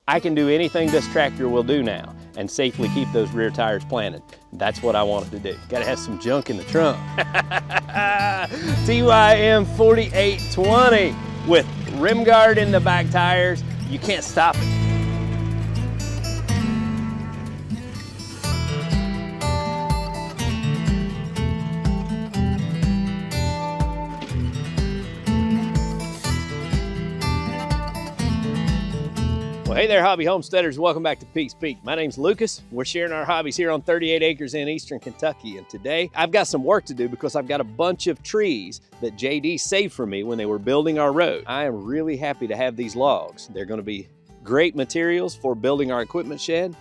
I can do anything this tractor will do now and safely keep those rear tires planted. That's what I wanted to do. Gotta have some junk in the trunk. TYM 4820 with Rimguard in the back tires. You can't stop it. Well, hey there, hobby homesteaders. Welcome back to Peak's Peak. My name's Lucas. We're sharing our hobbies here on 38 acres in eastern Kentucky. And today I've got some work to do because I've got a bunch of trees that JD saved for me when they were building our road. I am really happy to have these logs. They're going to be great materials for building our equipment shed.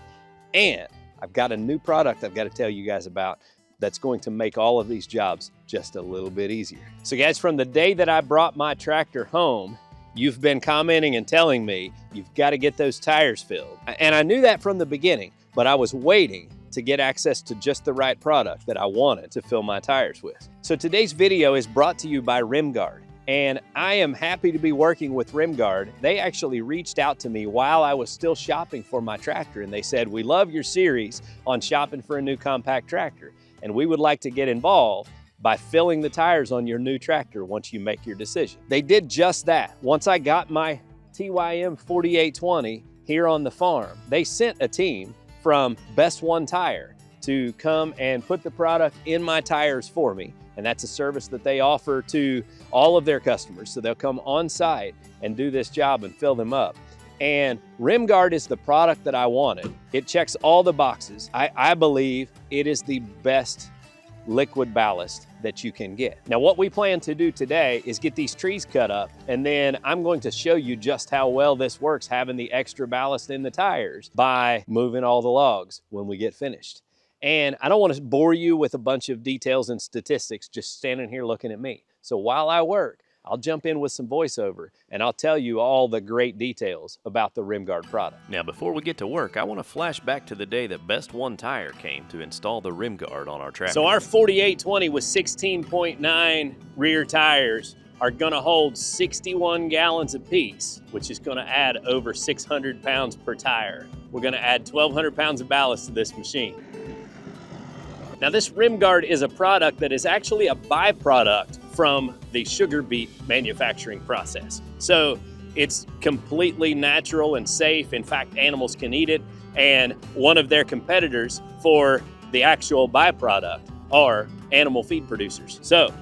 And I've got a new product I've got to tell you guys about that's going to make all of these jobs just a little bit easier. So guys, from the day that I brought my tractor home, you've been commenting and telling me you've got to get those tires filled. And I knew that from the beginning, but I was waiting to get access to just the right product that I wanted to fill my tires with. So today's video is brought to you by Rimguard. And I am happy to be working with Rimguard. They actually reached out to me while I was still shopping for my tractor. And they said, we love your series on shopping for a new compact tractor. And we would like to get involved by filling the tires on your new tractor once you make your decision. They did just that. Once I got my TYM 4820 here on the farm, they sent a team from Best One Tire to come and put the product in my tires for me. And that's a service that they offer to all of their customers. So they'll come on site and do this job and fill them up. And Rimguard is the product that I wanted. It checks all the boxes. I believe it is the best liquid ballast that you can get. Now, what we plan to do today is get these trees cut up, and then I'm going to show you just how well this works having the extra ballast in the tires by moving all the logs when we get finished. And I don't want to bore you with a bunch of details and statistics just standing here looking at me. So while I work, I'll jump in with some voiceover and I'll tell you all the great details about the Rimguard product. Now, before we get to work, I want to flash back to the day that Best One Tire came to install the Rimguard on our tractor. So our 4820 with 16.9 rear tires are going to hold 61 gallons apiece, which is going to add over 600 pounds per tire. We're going to add 1,200 pounds of ballast to this machine. Now, this Rimguard is a product that is actually a byproduct from the sugar beet manufacturing process. So it's completely natural and safe. In fact, animals can eat it. And one of their competitors for the actual byproduct are animal feed producers. So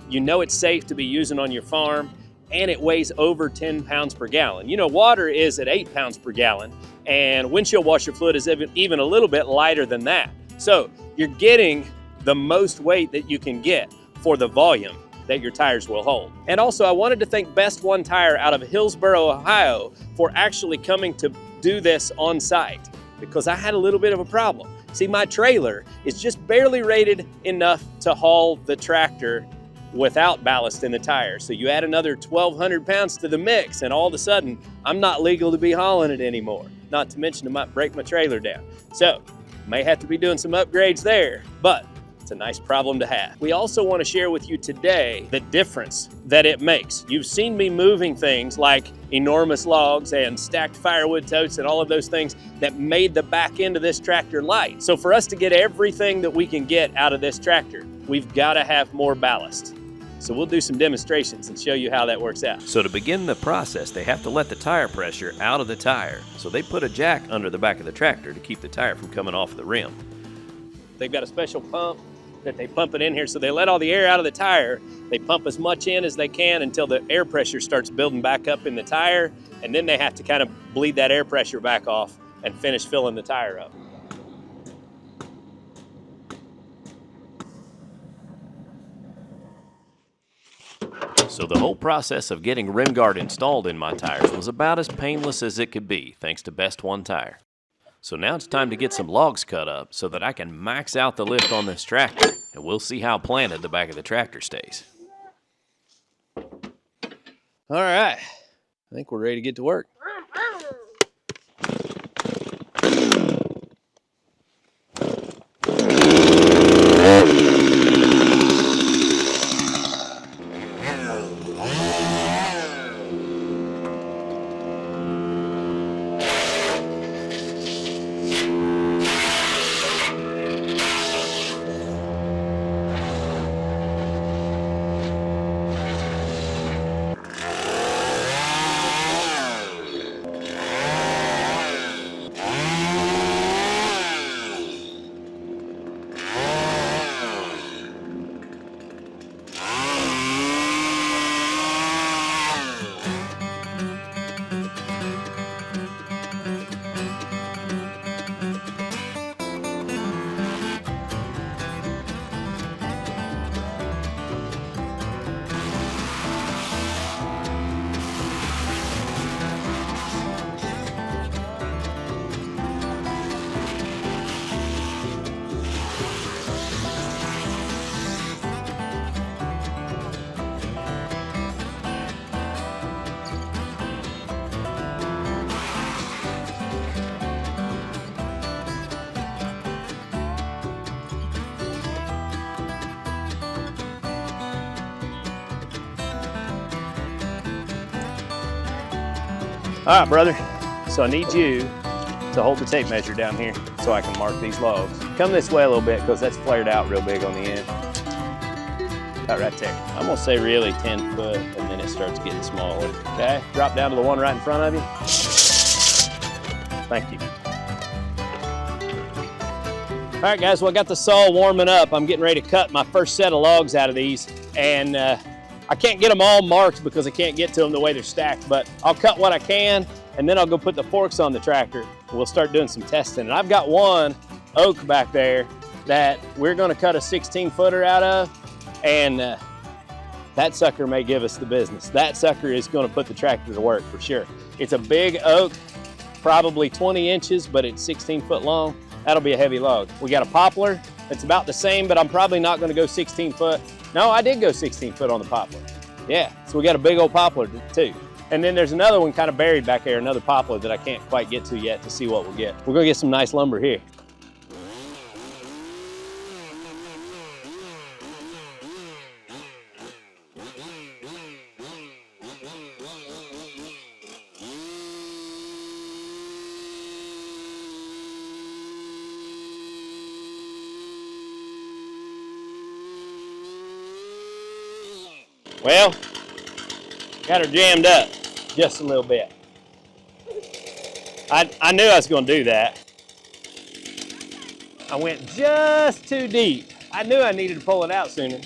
you know it's safe to be using on your farm, and it weighs over 10 pounds per gallon. You know, water is at 8 pounds per gallon, and windshield washer fluid is even a little bit lighter than that. So you're getting the most weight that you can get for the volume that your tires will hold. And also, I wanted to thank Best One Tire out of Hillsboro, Ohio, for actually coming to do this on site, because I had a little bit of a problem. See, my trailer is just barely rated enough to haul the tractor without ballast in the tire. So you add another 1,200 pounds to the mix, and all of a sudden, I'm not legal to be hauling it anymore. Not to mention, it might break my trailer down. So, may have to be doing some upgrades there, but it's a nice problem to have. We also want to share with you today the difference that it makes. You've seen me moving things like enormous logs and stacked firewood totes and all of those things that made the back end of this tractor light. So for us to get everything that we can get out of this tractor, we've got to have more ballast. So we'll do some demonstrations and show you how that works out. So to begin the process, they have to let the tire pressure out of the tire. So they put a jack under the back of the tractor to keep the tire from coming off the rim. They've got a special pump that they pump it in here. So they let all the air out of the tire. They pump as much in as they can until the air pressure starts building back up in the tire. And then they have to kind of bleed that air pressure back off and finish filling the tire up. So the whole process of getting Rimguard installed in my tires was about as painless as it could be, thanks to Best One Tire. So now it's time to get some logs cut up so that I can max out the lift on this tractor, and we'll see how planted the back of the tractor stays. All right, I think we're ready to get to work. All right, brother. So I need you to hold the tape measure down here so I can mark these logs. Come this way a little bit because that's flared out real big on the end. About right there. I'm gonna say really 10 foot and then it starts getting smaller. Okay, drop down to the one right in front of you. Thank you. All right, guys, well, I got the saw warming up. I'm getting ready to cut my first set of logs out of these. And I can't get them all marked because I can't get to them the way they're stacked, but I'll cut what I can and then I'll go put the forks on the tractor. We'll start doing some testing. And I've got one oak back there that we're gonna cut a 16-footer out of, and that sucker may give us the business. That sucker is gonna put the tractor to work for sure. It's a big oak, probably 20 inches, but it's 16 foot long. That'll be a heavy log. We got a poplar, it's about the same, but I'm probably not gonna go 16 foot. No, I did go 16 foot on the poplar. Yeah, so we got a big old poplar too. And then there's another one kind of buried back there, another poplar that I can't quite get to yet to see what we'll get. We're gonna get some nice lumber here. Well, got her jammed up just a little bit. I knew I was going to do that. I went just too deep. I knew I needed to pull it out sooner.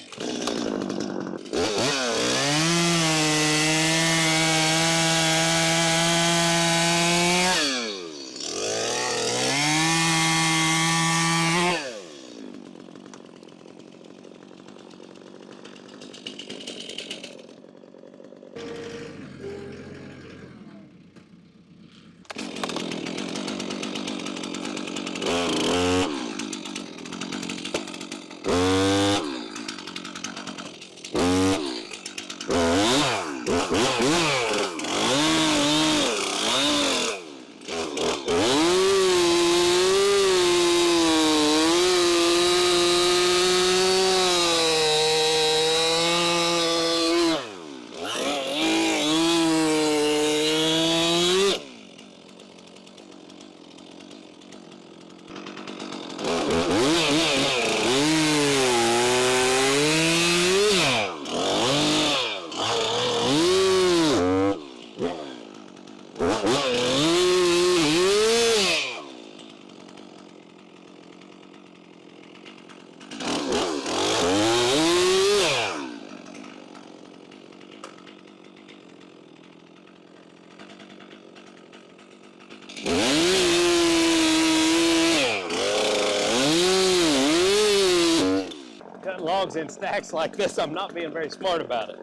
Logs in stacks like this, I'm not being very smart about it.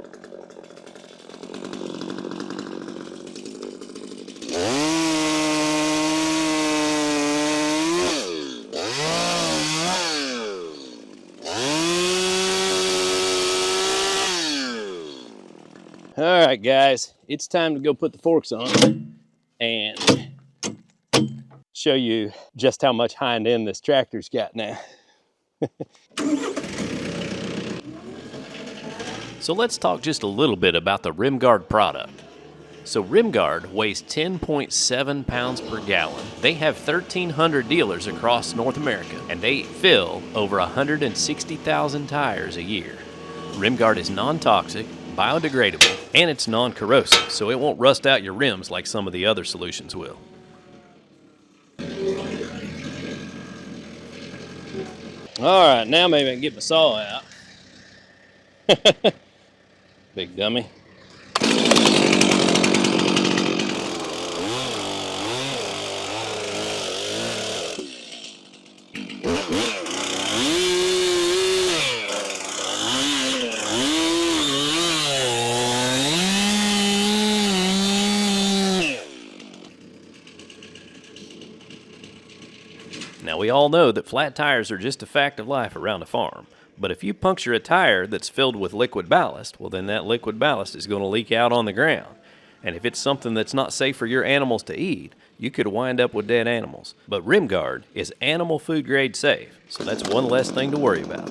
All right, guys, it's time to go put the forks on and show you just how much hind end this tractor's got now. So let's talk just a little bit about the Rimguard product. So Rimguard weighs 10.7 pounds per gallon. They have 1,300 dealers across North America, and they fill over 160,000 tires a year. Rimguard is non-toxic, biodegradable, and it's non-corrosive, so it won't rust out your rims like some of the other solutions will. All right, now maybe I can get my saw out. Big dummy. Now we all know that flat tires are just a fact of life around a farm. But if you puncture a tire that's filled with liquid ballast, well then that liquid ballast is going to leak out on the ground. And if it's something that's not safe for your animals to eat, you could wind up with dead animals. But Rimguard is animal food grade safe, so that's one less thing to worry about.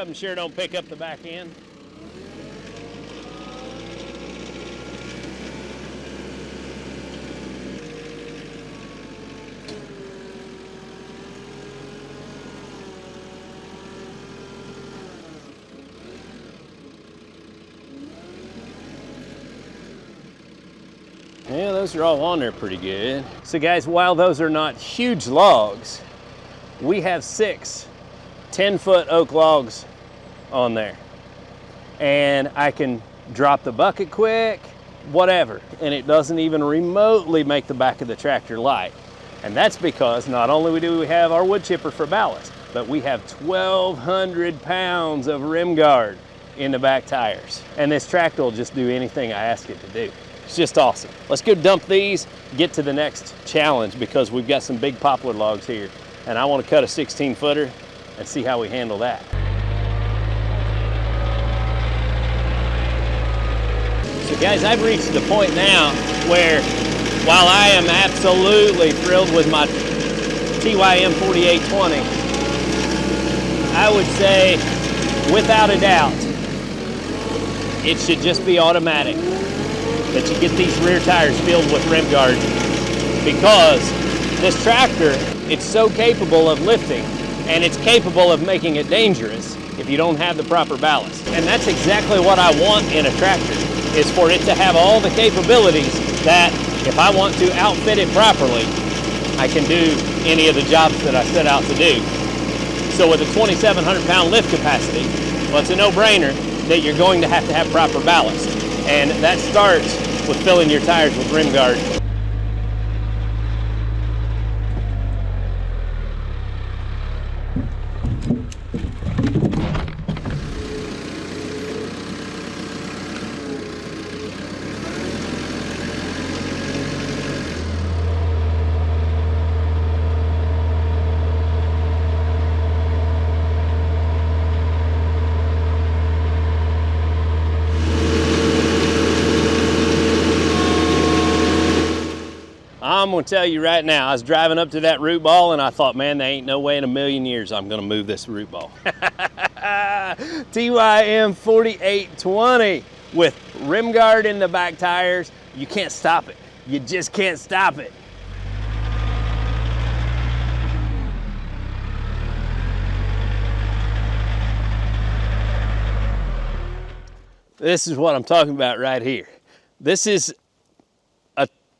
of them sure don't pick up the back end. Yeah, those are all on there pretty good. So guys, while those are not huge logs, we have 6 10-foot oak logs on there. And I can drop the bucket quick, whatever, and it doesn't even remotely make the back of the tractor light. And that's because not only do we have our wood chipper for ballast, but we have 1,200 pounds of Rimguard in the back tires. And this tractor will just do anything I ask it to do. It's just awesome. Let's go dump these, get to the next challenge, because we've got some big poplar logs here and I want to cut a 16-footer and see how we handle that. So guys, I've reached the point now where while I am absolutely thrilled with my TYM 4820, I would say without a doubt, it should just be automatic that you get these rear tires filled with Rimguard, because this tractor, it's so capable of lifting and it's capable of making it dangerous if you don't have the proper ballast. And that's exactly what I want in a tractor, is for it to have all the capabilities that if I want to outfit it properly, I can do any of the jobs that I set out to do. So with a 2,700 pound lift capacity, well, it's a no-brainer that you're going to have proper ballast. And that starts with filling your tires with Rimguard. I'm gonna tell you right now, I was driving up to that root ball and I thought, man, there ain't no way in a million years I'm gonna move this root ball. TYM 4820 with Rimguard in the back tires. You can't stop it. You just can't stop it. This is what I'm talking about right here. This is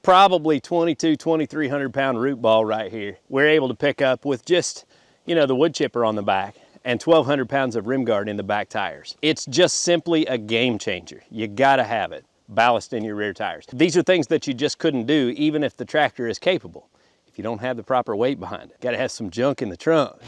probably 2,300 pound root ball right here. We're able to pick up with just, you know, the wood chipper on the back and 1,200 pounds of Rimguard in the back tires. It's just simply a game changer. You gotta have it. Ballast in your rear tires. These are things that you just couldn't do even if the tractor is capable, if you don't have the proper weight behind it. Gotta have some junk in the trunk.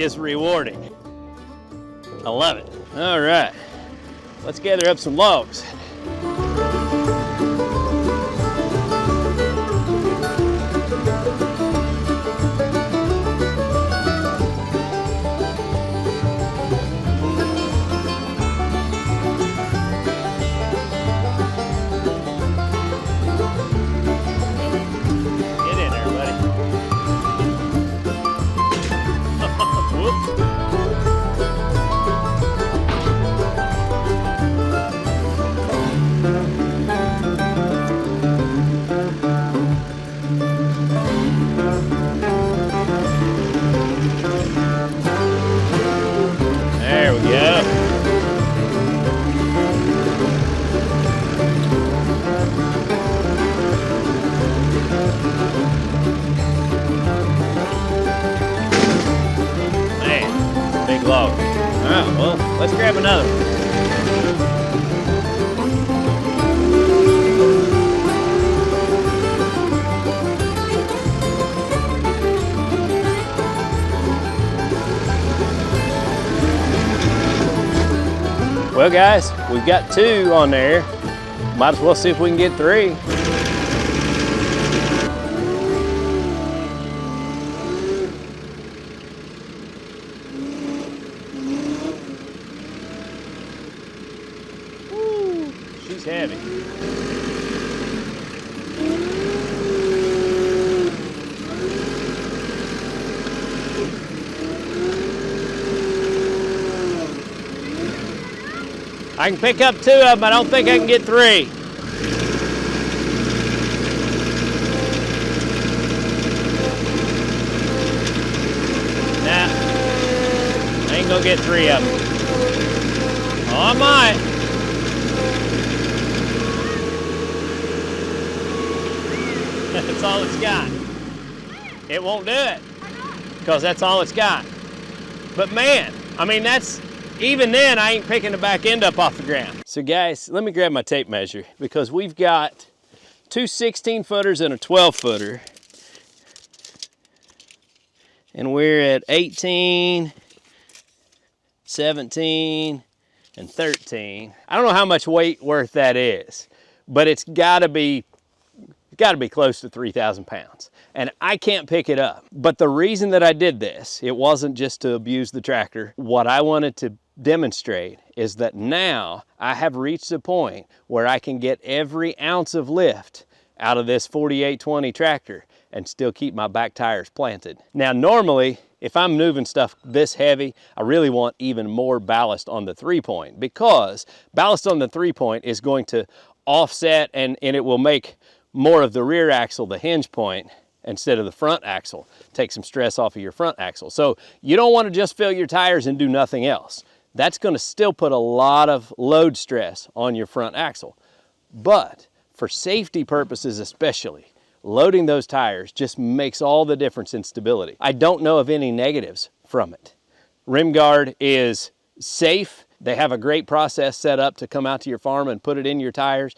is rewarding. I love it. All right, let's gather up some logs. Log. All right, well, let's grab another one. Well, guys, we've got 2 on there. Might as well see if we can get 3. She's heavy. I can pick up 2 of them. I don't think I can get 3. Nah, I ain't gonna get 3 of them. Oh, I might. That's all it's got. It won't do it because that's all it's got. But man, I mean, that's, even then I ain't picking the back end up off the ground. So guys, let me grab my tape measure because we've got 2 16-footers and a 12-footer. And we're at 18, 17, and 13. I don't know how much weight worth that is, but it's gotta be close to 3,000 pounds. And I can't pick it up. But the reason that I did this, it wasn't just to abuse the tractor. What I wanted to demonstrate is that now I have reached a point where I can get every ounce of lift out of this 4820 tractor and still keep my back tires planted. Now, normally, if I'm moving stuff this heavy, I really want even more ballast on the 3-point, because ballast on the 3-point is going to offset and it will make more of the rear axle the hinge point instead of the front axle. Take some stress off of your front axle. So you don't want to just fill your tires and do nothing else. That's going to still put a lot of load stress on your front axle. But for safety purposes especially, loading those tires just makes all the difference in stability. I don't know of any negatives from it. Rimguard is safe. They have a great process set up to come out to your farm and put it in your tires.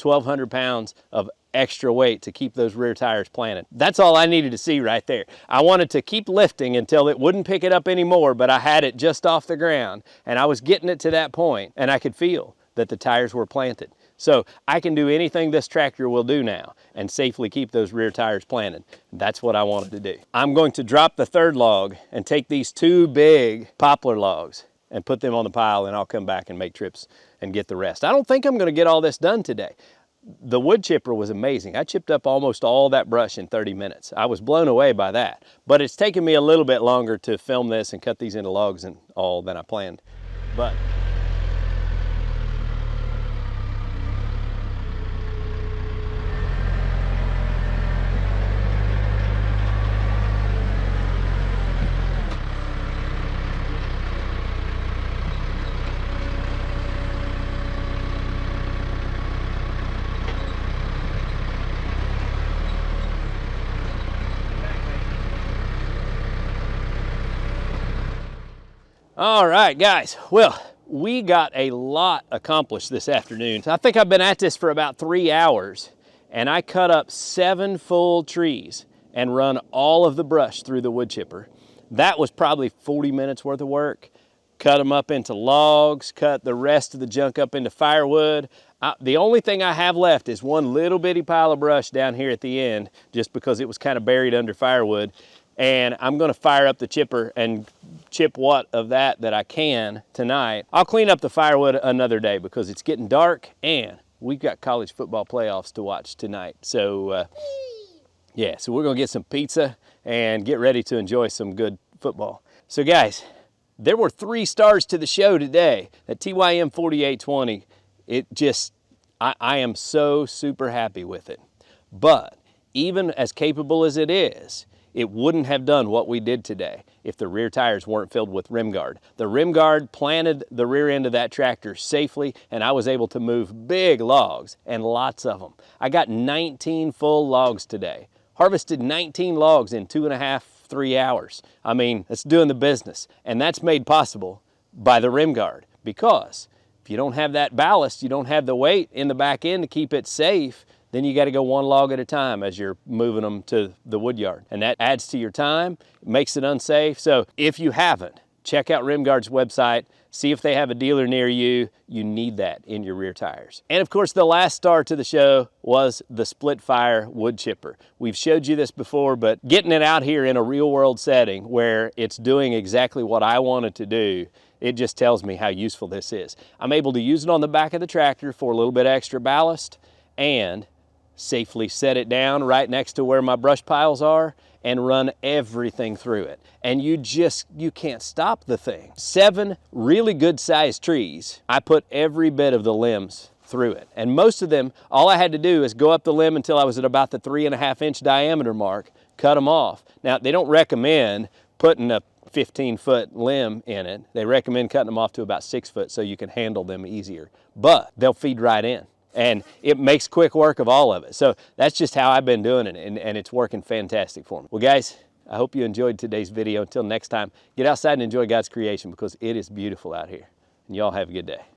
1,200 pounds of extra weight to keep those rear tires planted. That's all I needed to see right there. I wanted to keep lifting until it wouldn't pick it up anymore, but I had it just off the ground and I was getting it to that point and I could feel that the tires were planted. So I can do anything this tractor will do now and safely keep those rear tires planted. That's what I wanted to do. I'm going to drop the 3rd log and take these 2 big poplar logs and put them on the pile, and I'll come back and make trips and get the rest. I don't think I'm gonna get all this done today. The wood chipper was amazing. I chipped up almost all that brush in 30 minutes. I was blown away by that. But it's taken me a little bit longer to film this and cut these into logs and all than I planned. But all right, guys, well, we got a lot accomplished this afternoon. I think I've been at this for about 3 hours, and I cut up 7 full trees and run all of the brush through the wood chipper. that was probably 40 minutes worth of work. Cut them up into logs, cut the rest of the junk up into firewood. The only thing I have left is one little bitty pile of brush down here at the end, just because it was kind of buried under firewood. And I'm gonna fire up the chipper and chip what of that I can tonight. I'll clean up the firewood another day because it's getting dark and we've got college football playoffs to watch tonight. So yeah, so we're gonna get some pizza and get ready to enjoy some good football. So guys, there were 3 stars to the show today. That TYM 4820, I am so super happy with it. But even as capable as it is, it wouldn't have done what we did today if the rear tires weren't filled with Rimguard. The Rimguard planted the rear end of that tractor safely, and I was able to move big logs, and lots of them. I got 19 full logs today. Harvested 19 logs in 2.5, 3 hours. I mean, that's doing the business. And that's made possible by the Rimguard, because if you don't have that ballast, you don't have the weight in the back end to keep it safe, then you got to go 1 log at a time as you're moving them to the wood yard. And that adds to your time, makes it unsafe. So if you haven't, check out Rimguard's website, see if they have a dealer near you. You need that in your rear tires. And of course, the last star to the show was the split fire wood chipper. We've showed you this before, but getting it out here in a real world setting where it's doing exactly what I wanted to do, it just tells me how useful this is. I'm able to use it on the back of the tractor for a little bit extra ballast and safely set it down right next to where my brush piles are and run everything through it. And you can't stop the thing. 7 really good sized trees. I put every bit of the limbs through it. And most of them, all I had to do is go up the limb until I was at about the 3.5 inch diameter mark, cut them off. Now, they don't recommend putting a 15-foot limb in it. They recommend cutting them off to about 6 foot so you can handle them easier. But they'll feed right in. And it makes quick work of all of it. So that's just how I've been doing it, and it's working fantastic for me. Well guys, I hope you enjoyed today's video. Until next time, get outside and enjoy God's creation, because it is beautiful out here. And y'all have a good day.